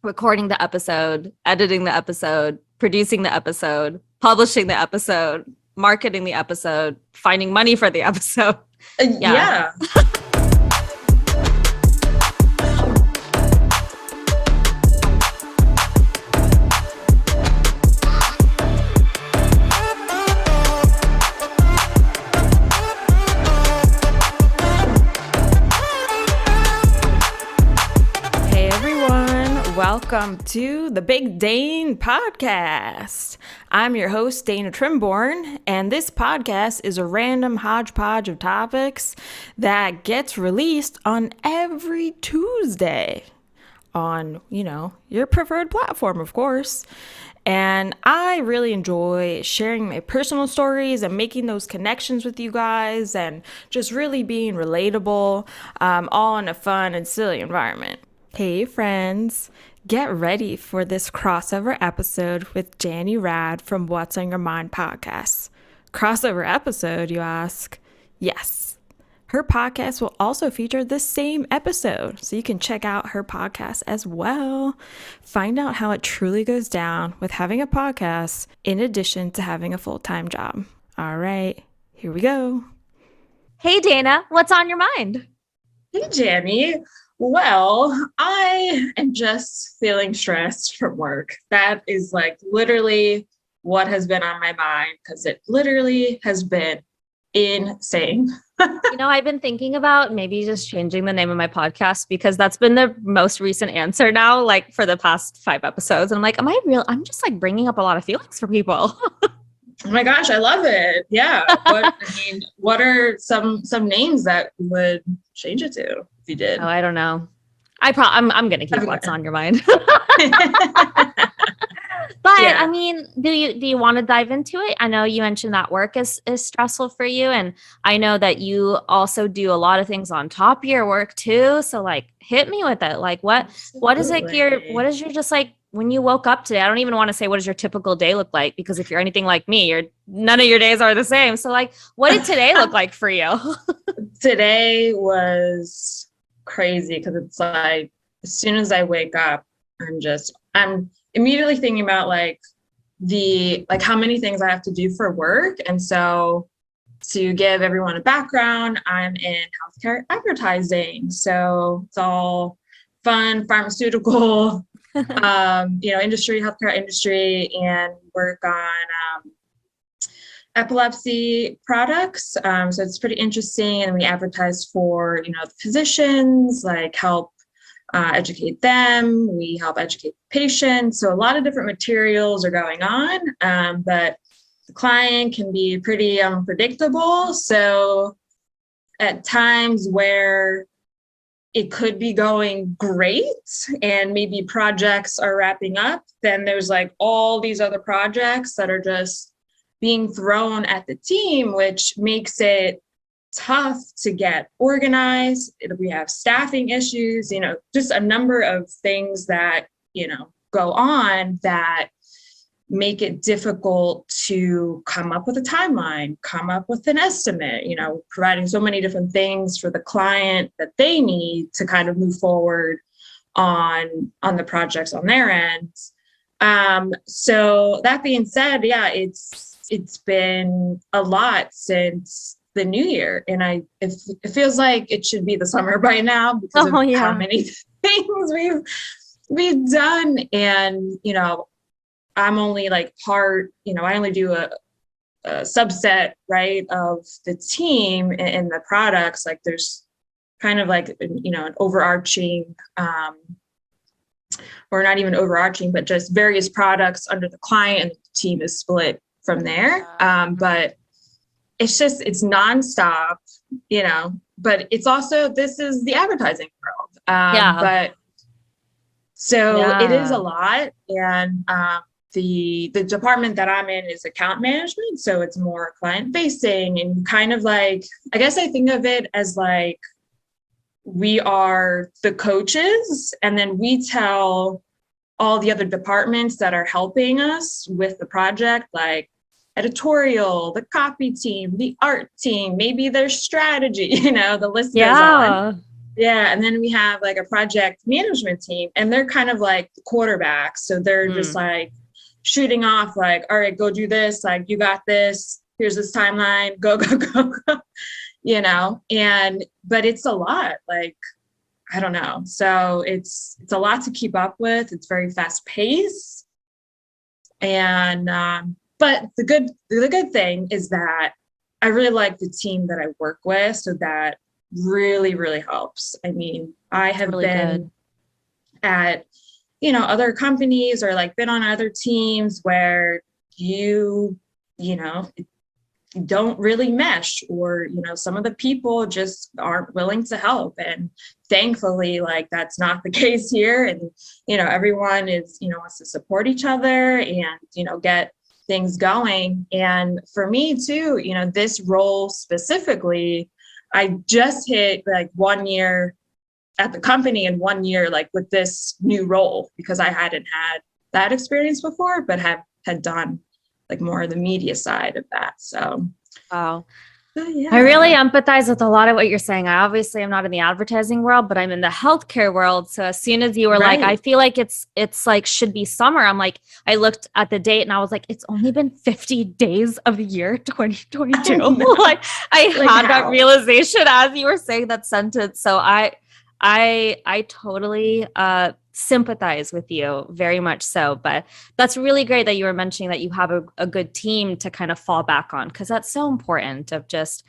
recording the episode, editing the episode, producing the episode, publishing the episode, marketing the episode, finding money for the episode. Yeah. Welcome to the Big Dane Podcast. I'm your host, Dana Trimborn, and this podcast is a random hodgepodge of topics that gets released on every Tuesday on, your preferred platform, of course. And I really enjoy sharing my personal stories and making those connections with you guys and just really being relatable, all in a fun and silly environment. Hey friends, get ready for this crossover episode with Jani Rad from What's on Your Mind podcast. Crossover episode, you ask? Yes. Her podcast will also feature the same episode, so you can check out her podcast as well. Find out how it truly goes down with having a podcast in addition to having a full-time job. All right, here we go. Hey Dana, what's on your mind? Hey Jani. Well, I am just feeling stressed from work. That is like literally what has been on my mind because it literally has been insane. I've been thinking about maybe just changing the name of my podcast because that's been the most recent answer now, like for the past 5 episodes. And I'm like, I'm just like bringing up a lot of feelings for people. Oh my gosh, I love it. Yeah. What are some names that you would change it to if you did? Oh, I don't know. I'm going to keep what's on your mind. But yeah. I mean, do you want to dive into it? I know you mentioned that work is stressful for you. And I know that you also do a lot of things on top of your work too. So like hit me with it. Like what is your just like, when you woke up today, I don't even want to say what does your typical day look like, because if you're anything like me, none of your days are the same. So like, what did today look like for you? Today was crazy because it's like, as soon as I wake up, I'm immediately thinking about how many things I have to do for work. And so to give everyone a background, I'm in healthcare advertising. So it's all fun, pharmaceutical, industry, healthcare industry, and work on epilepsy products. So it's pretty interesting. And we advertise for, the physicians, like help educate them. We help educate patients. So a lot of different materials are going on, but the client can be pretty unpredictable. So at times where it could be going great and maybe projects are wrapping up, then there's like all these other projects that are just being thrown at the team, which makes it tough to get organized. We have staffing issues, just a number of things that, go on that make it difficult to come up with a timeline, come up with an estimate, providing so many different things for the client that they need to kind of move forward on the projects on their end. So that being said, yeah, it's been a lot since the new year. And it feels like it should be the summer by now because of how many things we've done. And, I'm only like I only do a subset, right, of the team and the products. Like there's kind of like, an overarching, or not even overarching, but just various products under the client, and the team is split from there. But it's nonstop, but it's also, this is the advertising world. But so it is a lot. And, the department that I'm in is account management. So it's more client facing and kind of like, I guess I think of it as like, we are the coaches and then we tell all the other departments that are helping us with the project, like editorial, the copy team, the art team, maybe their strategy, the list goes on. Yeah. And then we have like a project management team, and they're kind of like the quarterbacks. So they're just like shooting off like, all right, go do this. Like, you got this. Here's this timeline. Go, go, go, go. But it's a lot. Like, I don't know. So it's a lot to keep up with. It's very fast paced. And, but the good thing is that I really like the team that I work with. So that really, really helps. I mean, I have really been at, other companies or like been on other teams where you don't really mesh, or, some of the people just aren't willing to help. And thankfully, like, that's not the case here. And, everyone is, wants to support each other and, get things going. And for me too, this role specifically, I just hit like 1 year at the company and 1 year like with this new role, because I hadn't had that experience before, but had done like more of the media side of that. So, wow. yeah. I really empathize with a lot of what you're saying. I obviously am not in the advertising world, but I'm in the healthcare world. So as soon as you were like, I feel like it's like should be summer. I'm like, I looked at the date and I was like, it's only been 50 days of the year 2022. Like I had that realization as you were saying that sentence. So I totally sympathize with you very much so, but that's really great that you were mentioning that you have a good team to kind of fall back on, because that's so important. Of just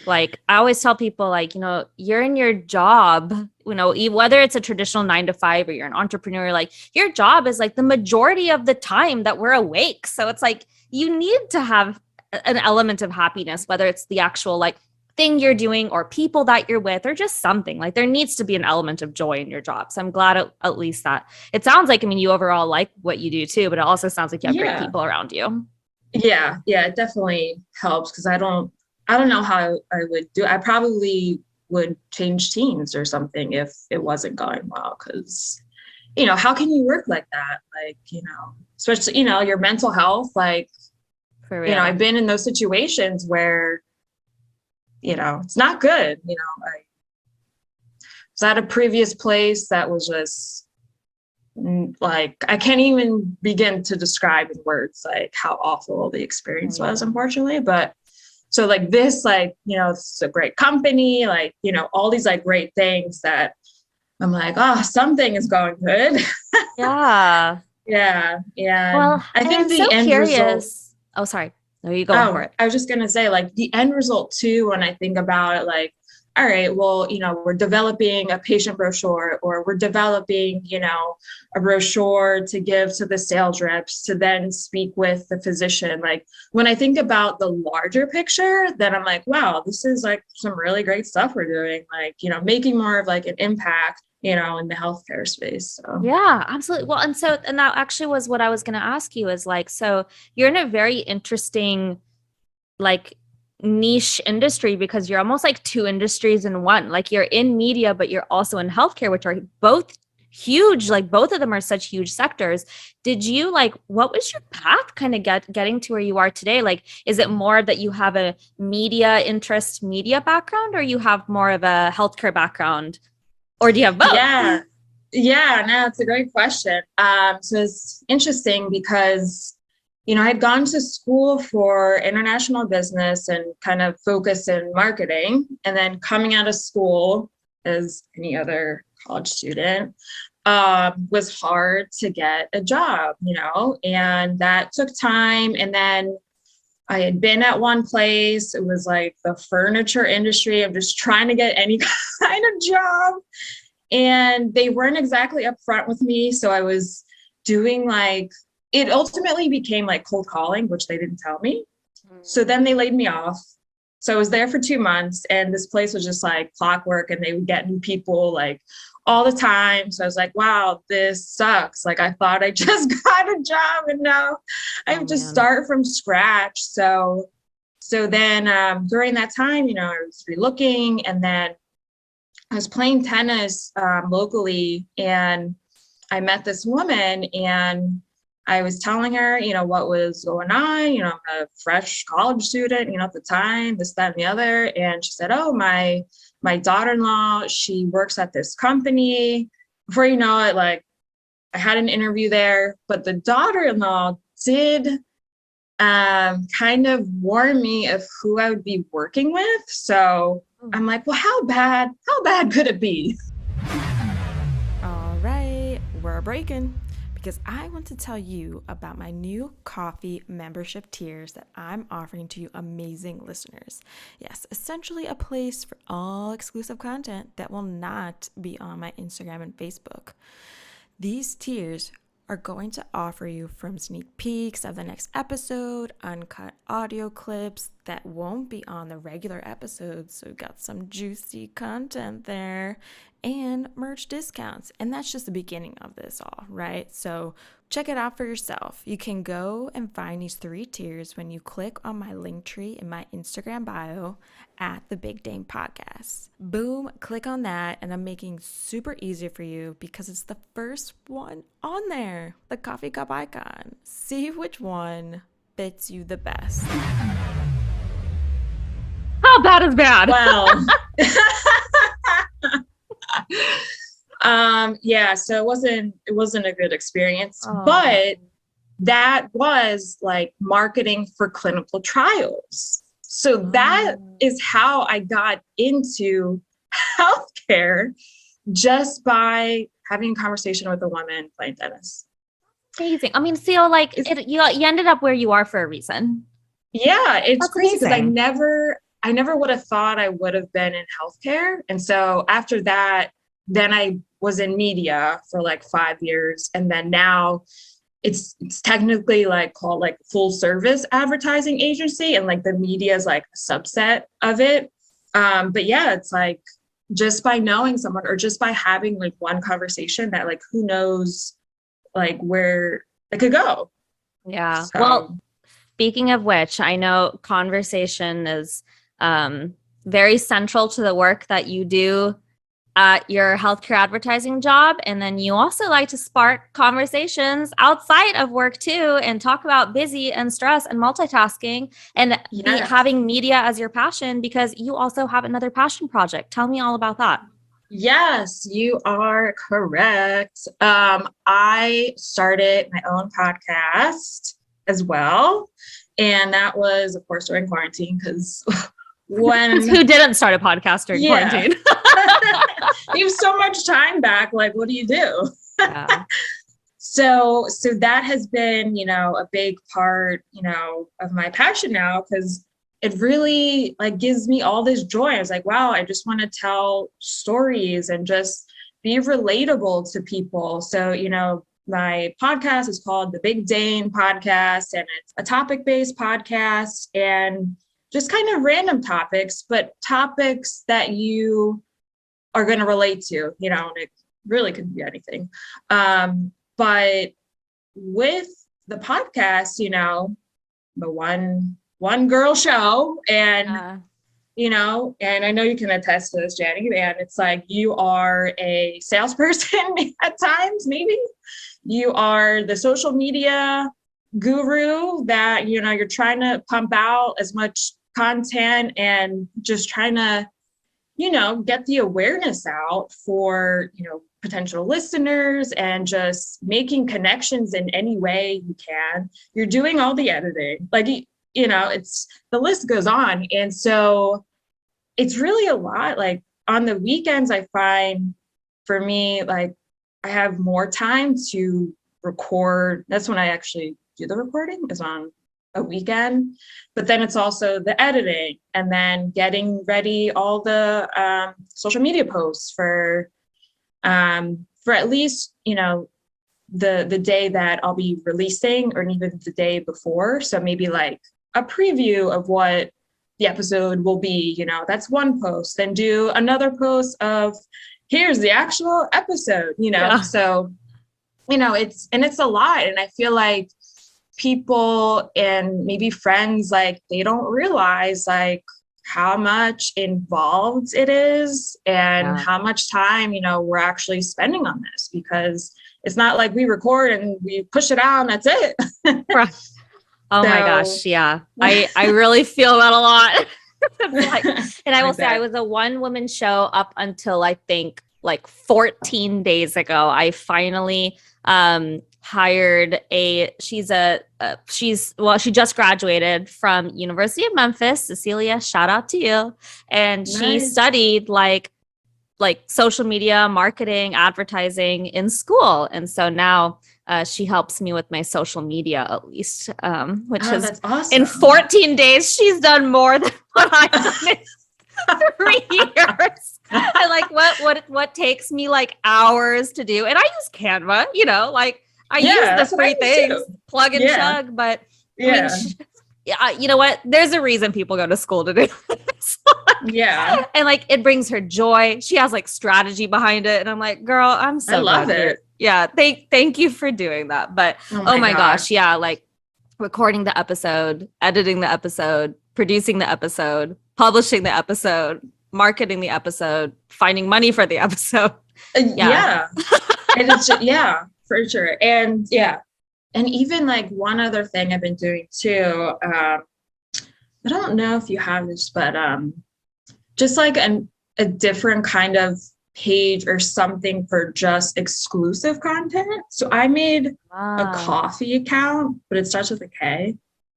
like, I always tell people, like, you're in your job, whether it's a traditional 9 to 5 or you're an entrepreneur, like your job is like the majority of the time that we're awake. So it's like you need to have an element of happiness, whether it's the actual like thing you're doing or people that you're with or just something. Like there needs to be an element of joy in your job. So I'm glad at least that it sounds like, I mean, you overall like what you do too, but it also sounds like you have great people around you. Yeah, it definitely helps, because I don't know how I would do. I probably would change teams or something if it wasn't going well, because how can you work like that? Like, especially your mental health, like, for real. I've been in those situations where it's not good. I was at a previous place that was just like, I can't even begin to describe in words like how awful the experience was, unfortunately. But so like this, like, it's a great company, like, all these like great things that I'm like, oh, something is going good. Yeah. Yeah. Well, I think the so end curious. result. Oh, sorry. No, you go for it. I was just going to say, like, the end result too, when I think about it, like, all right, well, we're developing a patient brochure, or we're developing, a brochure to give to the sales reps to then speak with the physician. Like, when I think about the larger picture, then I'm like, wow, this is like some really great stuff we're doing, like, making more of like an impact, in the healthcare space. So. Yeah, absolutely. Well, and that actually was what I was going to ask you, is like, so you're in a very interesting, like, niche industry, because you're almost like two industries in one. Like you're in media, but you're also in healthcare, which are both huge. Like both of them are such huge sectors. Did you like, what was your path kind of getting to where you are today? Like, is it more that you have a media background, or you have more of a healthcare background? Or do you have both? Yeah, no, it's a great question. So it's interesting because, I had gone to school for international business and kind of focused in marketing. And then coming out of school, as any other college student, was hard to get a job, and that took time. And then I had been at one place. It was like the furniture industry. I'm just trying to get any kind of job. And they weren't exactly upfront with me. So I was doing like, it ultimately became like cold calling, which they didn't tell me. So then they laid me off. So I was there for 2 months, and this place was just like clockwork, and they would get new people like all the time. So I was like, wow, this sucks. Like I thought I just got a job, and now I have to start from scratch. So then during that time, I was relooking, and then I was playing tennis locally, and I met this woman, and I was telling her, what was going on. I'm a fresh college student, at the time, this, that, and the other. And she said, oh, my daughter-in-law, she works at this company. Before you know it, like I had an interview there, but the daughter-in-law did kind of warn me of who I would be working with. So I'm like, well, how bad could it be? All right, we're breaking because I want to tell you about my new coffee membership tiers that I'm offering to you amazing listeners. Yes, essentially a place for all exclusive content that will not be on my Instagram and Facebook. These tiers are going to offer you from sneak peeks of the next episode, uncut audio clips that won't be on the regular episodes, so we've got some juicy content there, and merch discounts. And that's just the beginning of this all, right? So check it out for yourself. You can go and find these 3 tiers when you click on my link tree in my Instagram bio at the Big Dane Podcast. Boom, click on that, and I'm making super easy for you because it's the first one on there, the coffee cup icon. See which one fits you the best. How bad is bad? Well, yeah, so it wasn't a good experience, but that was like marketing for clinical trials. So that is how I got into healthcare, just by having a conversation with a woman playing tennis. Amazing. I mean, so like you ended up where you are for a reason. Yeah, it's That's crazy because amazing. I never would have thought I would have been in healthcare. And so after that, then I was in media for like 5 years. And then now it's technically like called like full service advertising agency. And like the media is like a subset of it. But yeah, it's like just by knowing someone or just by having like one conversation that like, who knows like where it could go. Yeah. So, well, speaking of which, I know conversation is very central to the work that you do at your healthcare advertising job. And then you also like to spark conversations outside of work too, and talk about busy and stress and multitasking and having media as your passion, because you also have another passion project. Tell me all about that. Yes, you are correct. I started my own podcast as well. And that was, of course, during quarantine, because who didn't start a podcast during quarantine? You have so much time back. Like, what do you do? Yeah. So that has been, a big part, of my passion now, because it really like gives me all this joy. I was like, wow, I just want to tell stories and just be relatable to people. So, my podcast is called the Big Dane Podcast, and it's a topic-based podcast and just kind of random topics, but topics that you are going to relate to, and it really could be anything. But with the podcast, the one girl show, and and I know you can attest to this, Jani, and it's like you are a salesperson at times, maybe. You are the social media guru that, you're trying to pump out as much content and just trying to, get the awareness out for, potential listeners, and just making connections in any way you can. You're doing all the editing, like, it's the list goes on. And so it's really a lot. Like on the weekends, I find for me, like I have more time to record. That's when I actually do the recording, is on a weekend. But then it's also the editing, and then getting ready all the social media posts for at least, the day that I'll be releasing, or even the day before. So maybe like a preview of what the episode will be, that's one post. Then do another post of here's the actual episode, So, it's a lot. And I feel like people and maybe friends, like they don't realize like how much involved it is, and how much time, we're actually spending on this, because It's not like we record and we push it out and that's it. Right. Oh my gosh. Yeah. I really feel that a lot. And I will say I was a one woman show up until I think like 14 days ago. I finally hired she just graduated from University of Memphis. Cecilia, shout out to you. And she studied like social media, marketing, advertising in school. And so now she helps me with my social media at least, which is that's awesome. In 14 days, she's done more than what I've done in 3 years. I like what takes me like hours to do. And I use Canva, like I use the free things, plug and chug, but I mean, you know what? There's a reason people go to school to do this. And like it brings her joy. She has like strategy behind it. And I'm like, girl, I'm so I love it. Yeah. Thank you for doing that. But oh my gosh. Yeah. Like recording the episode, editing the episode, producing the episode, publishing the episode, marketing the episode, finding money for the episode. And it's for sure. And and even like one other thing I've been doing too, I don't know if you have this, but just like a different kind of page or something for just exclusive content. So I made a coffee account, but it starts with a K.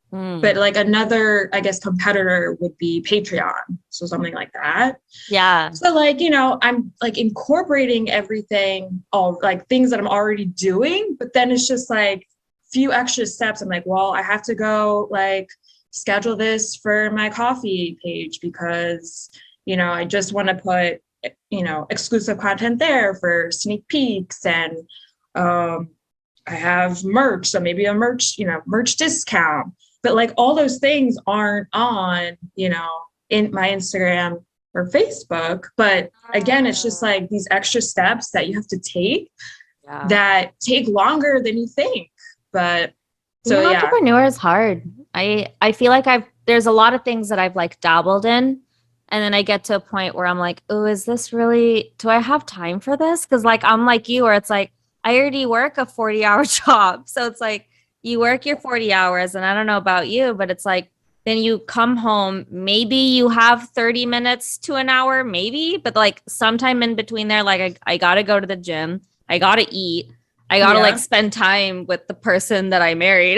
But like another, I guess, competitor would be Patreon. So something like that. Yeah. So like, I'm like incorporating everything, all like things that I'm already doing, but then it's just like few extra steps. I'm like, well, I have to go like schedule this for my coffee page because, I just want to put, exclusive content there for sneak peeks and I have merch. So maybe a merch discount. But like all those things aren't on, in my Instagram or Facebook. But again, it's just like these extra steps that you have to take that take longer than you think. But so entrepreneur is hard. I feel like there's a lot of things that I've like dabbled in. And then I get to a point where I'm like, oh, is this really, do I have time for this? Cause like, I'm like you, where it's like, I already work a 40-hour job. So it's like, you work your 40 hours and I don't know about you, but it's like, then you come home, maybe you have 30 minutes to an hour, maybe, but like sometime in between there, like I got to go to the gym. I got to eat. I got to like spend time with the person that I married.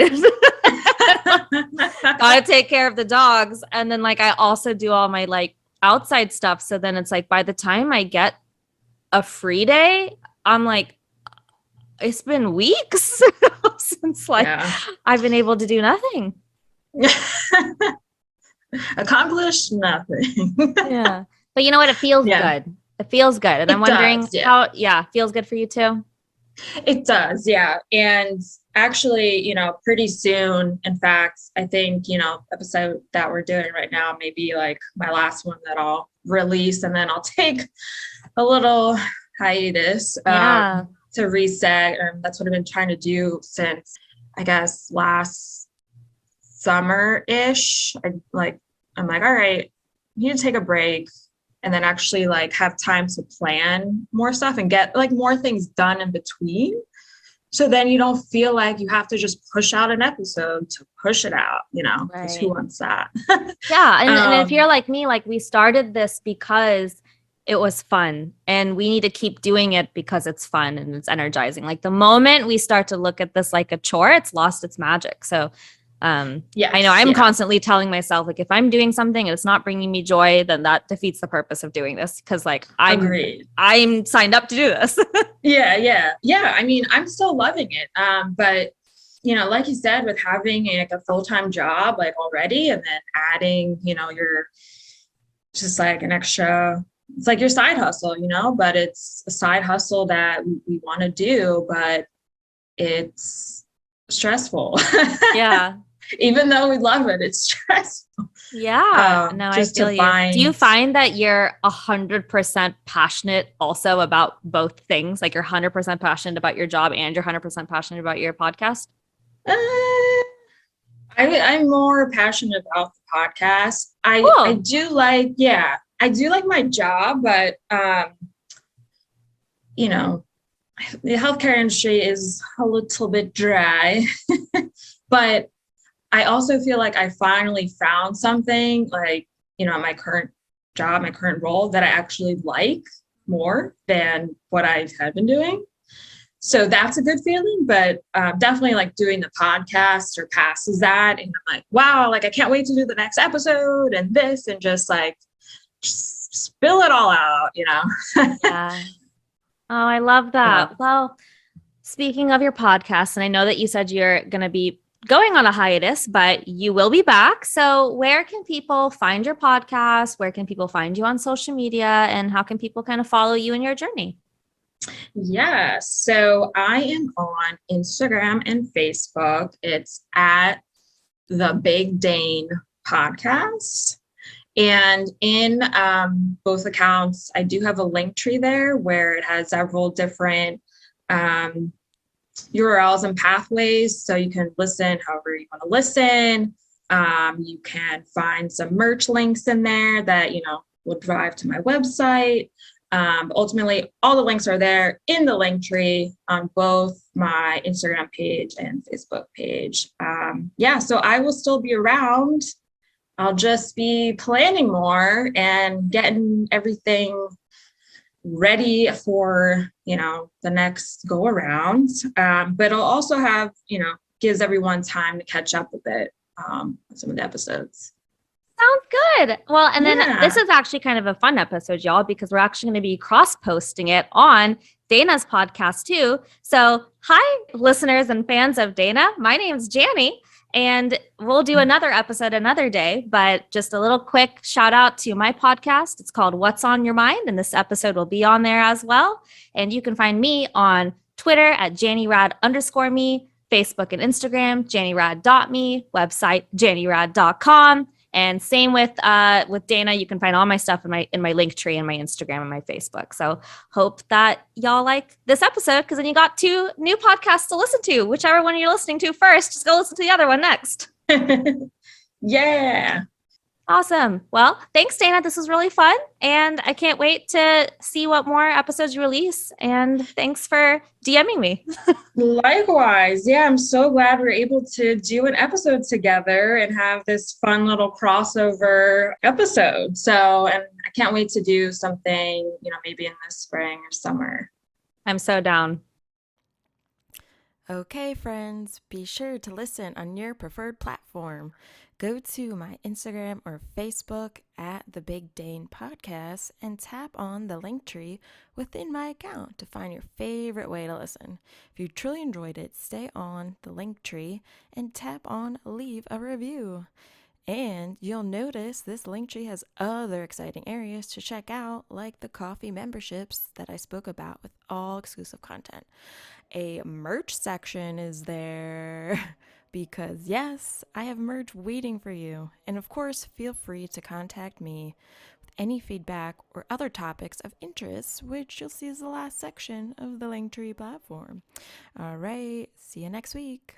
Got to take care of the dogs. And then like, I also do all my like outside stuff. So then it's like, by the time I get a free day, I'm like, it's been weeks since like I've been able to do nothing. Accomplished nothing. But you know what? It feels good. It feels good. And I'm wondering how, feels good for you too. It does. Yeah. And actually, pretty soon, in fact, I think, episode that we're doing right now, maybe like my last one that I'll release and then I'll take a little hiatus. To reset. That's what I've been trying to do since, I guess, last summer-ish. I'm like, all right, I need to take a break and then actually like have time to plan more stuff and get like more things done in between. So then you don't feel like you have to just push out an episode to push it out, because who wants that? And if you're like me, like we started this because it was fun and we need to keep doing it because it's fun and it's energizing. Like the moment we start to look at this like a chore, it's lost its magic. So I know I'm constantly telling myself, like, if I'm doing something and it's not bringing me joy, then that defeats the purpose of doing this. Cause like I'm signed up to do this. Yeah. I mean, I'm still loving it. But like you said, with having like a full-time job, like already, and then adding, your just like an extra, it's like your side hustle, but it's a side hustle that we want to do, but it's stressful. Even though we love it, it's stressful. I feel you. Do you find that you're 100% passionate also about both things? Like you're 100% passionate about your job and you're 100% passionate about your podcast? I'm more passionate about the podcast. I do like my job, but I the healthcare industry is a little bit dry, but I also feel like I finally found something like, my current job, my current role that I actually like more than what I had been doing. So that's a good feeling, but definitely like doing the podcast surpasses that. And I'm like, wow, like I can't wait to do the next episode and this and just spill it all out, Yeah. Oh, I love that. Yeah. Well, speaking of your podcast, and I know that you said you're going to be going on a hiatus, but you will be back. So where can people find your podcast? Where can people find you on social media? And how can people kind of follow you in your journey? Yeah. So I am on Instagram and Facebook. It's at the Big Dane Podcast. And in both accounts, I do have a link tree there where it has several different URLs and pathways. So you can listen however you want to listen. You can find some merch links in there that, will drive to my website. Ultimately, all the links are there in the link tree on both my Instagram page and Facebook page. So I will still be around. I'll just be planning more and getting everything ready for, the next go around. But I'll also have, gives everyone time to catch up a bit on some of the episodes. Sounds good. Well, and then this is actually kind of a fun episode, y'all, because we're actually going to be cross-posting it on Dana's podcast too. So hi, listeners and fans of Dana. My name's Jani. And we'll do another episode another day, but just a little quick shout out to my podcast. It's called What's on Your Mind, and this episode will be on there as well. And you can find me on Twitter at JaniRad_me, Facebook and Instagram, JaniRad.me, website JaniRad.com. And same with Dana. You can find all my stuff in my link tree and my Instagram and my Facebook. So hope that y'all like this episode, because then you got 2 new podcasts to listen to. Whichever one you're listening to first, just go listen to the other one next. Yeah. Awesome. Well, thanks, Dana. This was really fun. And I can't wait to see what more episodes you release. And thanks for DMing me. Likewise. Yeah, I'm so glad we're able to do an episode together and have this fun little crossover episode. So, and I can't wait to do something, maybe in the spring or summer. I'm so down. Okay, friends, be sure to listen on your preferred platform. Go to my Instagram or Facebook at the Big Dane Podcast and tap on the link tree within my account to find your favorite way to listen. If you truly enjoyed it, stay on the link tree and tap on leave a review. And you'll notice this link tree has other exciting areas to check out, like the coffee memberships that I spoke about with all exclusive content. A merch section is there because yes, I have merch waiting for you. And of course, feel free to contact me with any feedback or other topics of interest, which you'll see is the last section of the Linktree platform. All right, see you next week.